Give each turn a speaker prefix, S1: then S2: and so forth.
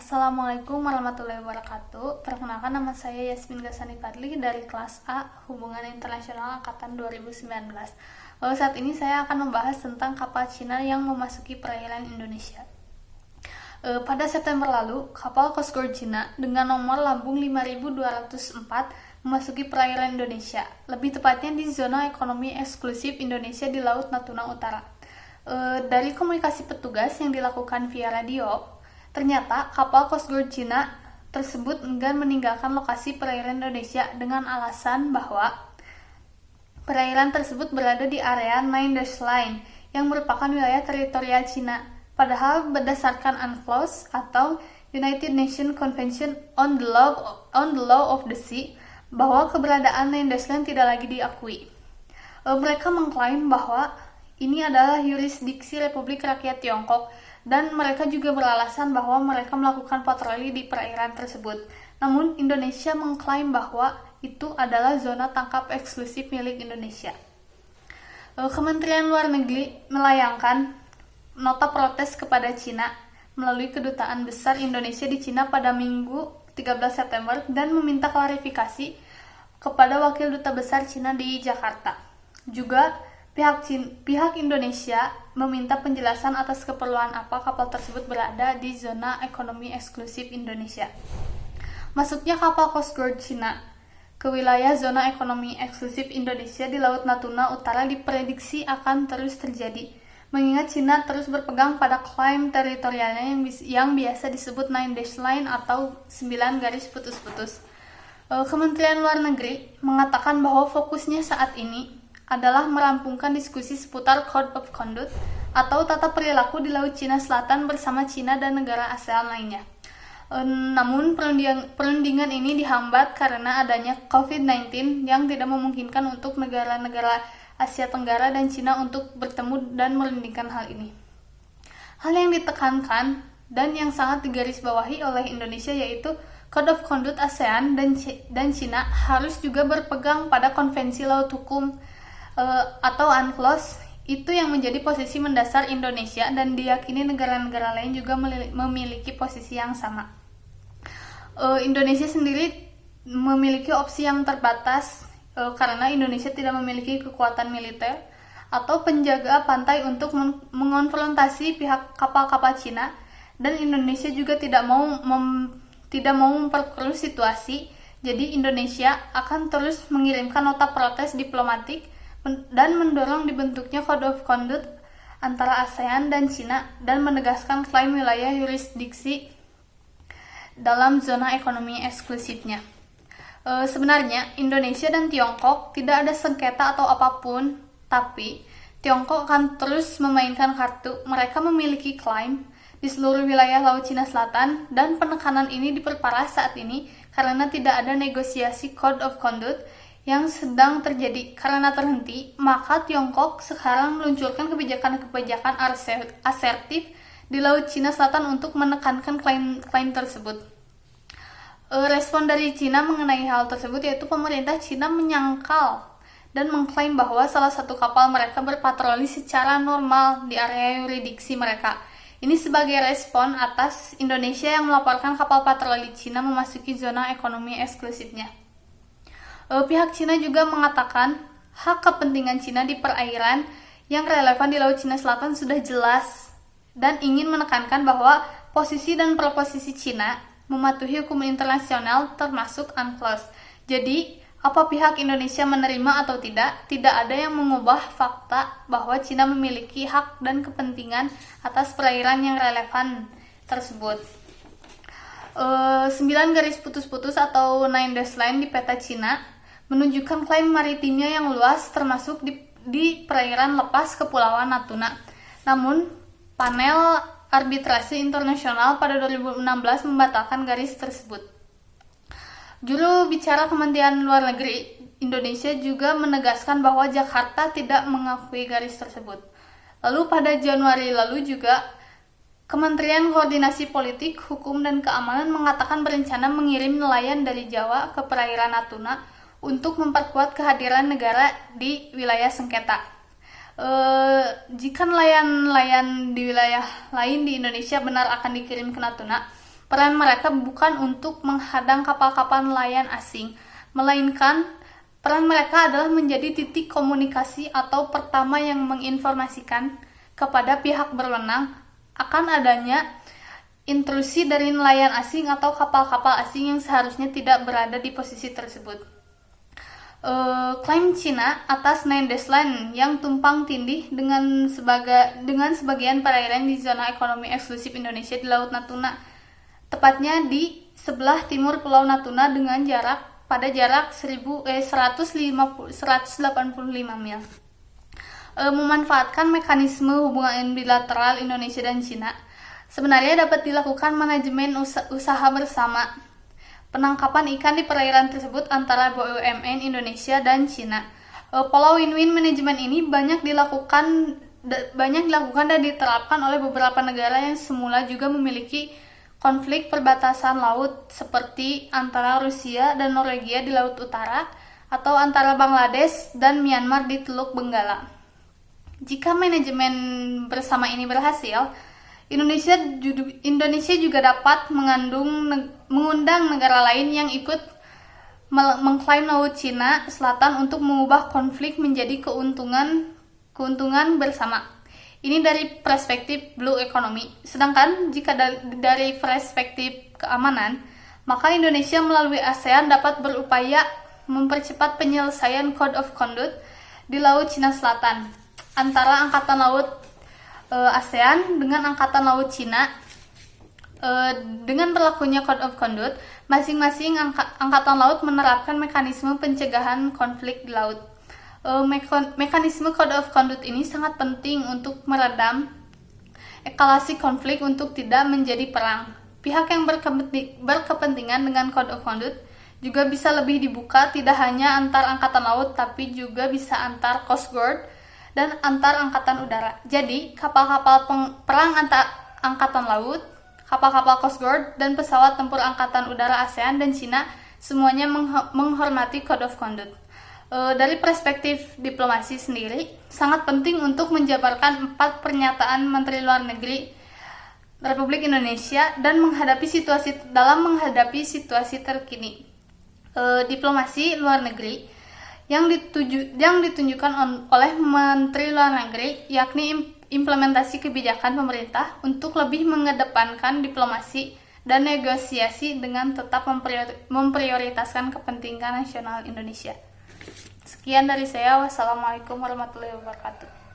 S1: Assalamualaikum warahmatullahi wabarakatuh. Perkenalkan, nama saya Yasmin Gasani Fadli dari kelas A Hubungan Internasional Angkatan 2019. Saat ini saya akan membahas tentang kapal Cina yang memasuki perairan Indonesia. Pada September lalu, kapal Coast Guard Cina dengan nomor lambung 5204 memasuki perairan Indonesia, lebih tepatnya di zona ekonomi eksklusif Indonesia di Laut Natuna Utara. Dari komunikasi petugas yang dilakukan via radio, ternyata kapal Coast Guard Cina tersebut enggan meninggalkan lokasi perairan Indonesia dengan alasan bahwa perairan tersebut berada di area Nine Dash Line yang merupakan wilayah teritorial Cina. Padahal berdasarkan UNCLOS atau United Nations Convention on the Law of the Sea, bahwa keberadaan Nine Dash Line tidak lagi diakui. Mereka mengklaim bahwa ini adalah yurisdiksi Republik Rakyat Tiongkok, dan mereka juga beralasan bahwa mereka melakukan patroli di perairan tersebut. Namun, Indonesia mengklaim bahwa itu adalah zona tangkap eksklusif milik Indonesia. Kementerian Luar Negeri melayangkan nota protes kepada Cina melalui Kedutaan Besar Indonesia di Cina pada Minggu 13 September dan meminta klarifikasi kepada Wakil Duta Besar Cina di Jakarta. Juga pihak Indonesia meminta penjelasan atas keperluan apa kapal tersebut berada di zona ekonomi eksklusif Indonesia. Masuknya kapal Coast Guard Cina ke wilayah zona ekonomi eksklusif Indonesia di Laut Natuna Utara diprediksi akan terus terjadi, mengingat Cina terus berpegang pada klaim teritorialnya yang biasa disebut Nine Dash Line atau 9 garis putus-putus. Kementerian Luar Negeri mengatakan bahwa fokusnya saat ini adalah merampungkan diskusi seputar Code of Conduct atau tata perilaku di Laut Cina Selatan bersama Cina dan negara ASEAN lainnya. Namun perundingan ini dihambat karena adanya COVID-19 yang tidak memungkinkan untuk negara-negara Asia Tenggara dan Cina untuk bertemu dan merundingkan hal ini. Hal yang ditekankan dan yang sangat digarisbawahi oleh Indonesia yaitu Code of Conduct ASEAN dan Cina harus juga berpegang pada Konvensi Laut Hukum atau UNCLOS. Itu yang menjadi posisi mendasar Indonesia dan diyakini negara-negara lain juga memiliki posisi yang sama. Indonesia sendiri memiliki opsi yang terbatas karena Indonesia tidak memiliki kekuatan militer atau penjaga pantai untuk mengonfrontasi pihak kapal-kapal Cina, dan Indonesia juga tidak mau memperkeruh situasi. Jadi Indonesia akan terus mengirimkan nota protes diplomatik dan mendorong dibentuknya Code of Conduct antara ASEAN dan Cina dan menegaskan klaim wilayah yurisdiksi dalam zona ekonomi eksklusifnya. Sebenarnya Indonesia dan Tiongkok tidak ada sengketa atau apapun, tapi Tiongkok akan terus memainkan kartu. Mereka memiliki klaim di seluruh wilayah Laut Cina Selatan, dan penekanan ini diperparah saat ini karena tidak ada negosiasi Code of Conduct yang sedang terjadi. Karena terhenti, maka Tiongkok sekarang meluncurkan kebijakan-kebijakan asertif di Laut Cina Selatan untuk menekankan klaim tersebut. Respon dari Cina mengenai hal tersebut yaitu pemerintah Cina menyangkal dan mengklaim bahwa salah satu kapal mereka berpatroli secara normal di area yurisdiksi mereka. Ini sebagai respon atas Indonesia yang melaporkan kapal patroli Cina memasuki zona ekonomi eksklusifnya. Pihak Cina juga mengatakan hak kepentingan Cina di perairan yang relevan di Laut Cina Selatan sudah jelas dan ingin menekankan bahwa posisi dan proposisi Cina mematuhi hukum internasional termasuk UNCLOS. Jadi, apa pihak Indonesia menerima atau tidak ada yang mengubah fakta bahwa Cina memiliki hak dan kepentingan atas perairan yang relevan tersebut. 9 garis putus-putus atau Nine Dash Line di peta Cina menunjukkan klaim maritimnya yang luas termasuk di perairan lepas Kepulauan Natuna. Namun, panel arbitrase internasional pada 2016 membatalkan garis tersebut. Juru bicara Kementerian Luar Negeri Indonesia juga menegaskan bahwa Jakarta tidak mengakui garis tersebut. Lalu pada Januari lalu juga Kementerian Koordinasi Politik, Hukum, dan Keamanan mengatakan berencana mengirim nelayan dari Jawa ke perairan Natuna untuk memperkuat kehadiran negara di wilayah sengketa. Jika nelayan-nelayan di wilayah lain di Indonesia benar akan dikirim ke Natuna, Peran mereka bukan untuk menghadang kapal-kapal nelayan asing, melainkan peran mereka adalah menjadi titik komunikasi atau pertama yang menginformasikan kepada pihak berwenang akan adanya intrusi dari nelayan asing atau kapal-kapal asing yang seharusnya tidak berada di posisi tersebut. Klaim Cina atas Nine Dash Line yang tumpang tindih dengan sebagian perairan di zona ekonomi eksklusif Indonesia di Laut Natuna, tepatnya di sebelah timur Pulau Natuna dengan pada jarak 185 mil. Memanfaatkan mekanisme hubungan bilateral Indonesia dan Cina sebenarnya dapat dilakukan manajemen usaha bersama penangkapan ikan di perairan tersebut antara BUMN Indonesia dan Cina. Pola win-win manajemen ini banyak dilakukan dan diterapkan oleh beberapa negara yang semula juga memiliki konflik perbatasan laut seperti antara Rusia dan Norwegia di Laut Utara atau antara Bangladesh dan Myanmar di Teluk Benggala. Jika manajemen bersama ini berhasil, Indonesia juga dapat mengundang negara lain yang ikut mengklaim Laut Cina Selatan untuk mengubah konflik menjadi keuntungan bersama. Ini dari perspektif blue economy. Sedangkan jika dari perspektif keamanan, maka Indonesia melalui ASEAN dapat berupaya mempercepat penyelesaian Code of Conduct di Laut Cina Selatan antara Angkatan Laut ASEAN dengan Angkatan Laut Cina. Dengan berlakunya Code of Conduct, masing-masing angkatan laut menerapkan mekanisme pencegahan konflik di laut. Mekanisme Code of Conduct ini sangat penting untuk meredam eskalasi konflik untuk tidak menjadi perang. Pihak yang berkepentingan dengan Code of Conduct juga bisa lebih dibuka, tidak hanya antar angkatan laut tapi juga bisa antar Coast Guard dan antar angkatan udara. Jadi, kapal-kapal perang antar angkatan laut, kapal-kapal Coast Guard, dan pesawat tempur angkatan udara ASEAN dan Cina semuanya menghormati Code of Conduct. Dari perspektif diplomasi sendiri, sangat penting untuk menjabarkan 4 pernyataan Menteri Luar Negeri Republik Indonesia dan menghadapi situasi terkini. Diplomasi luar negeri yang ditunjukkan oleh Menteri Luar Negeri, yakni implementasi kebijakan pemerintah untuk lebih mengedepankan diplomasi dan negosiasi dengan tetap memprioritaskan kepentingan nasional Indonesia. Sekian dari saya. Wassalamualaikum warahmatullahi wabarakatuh.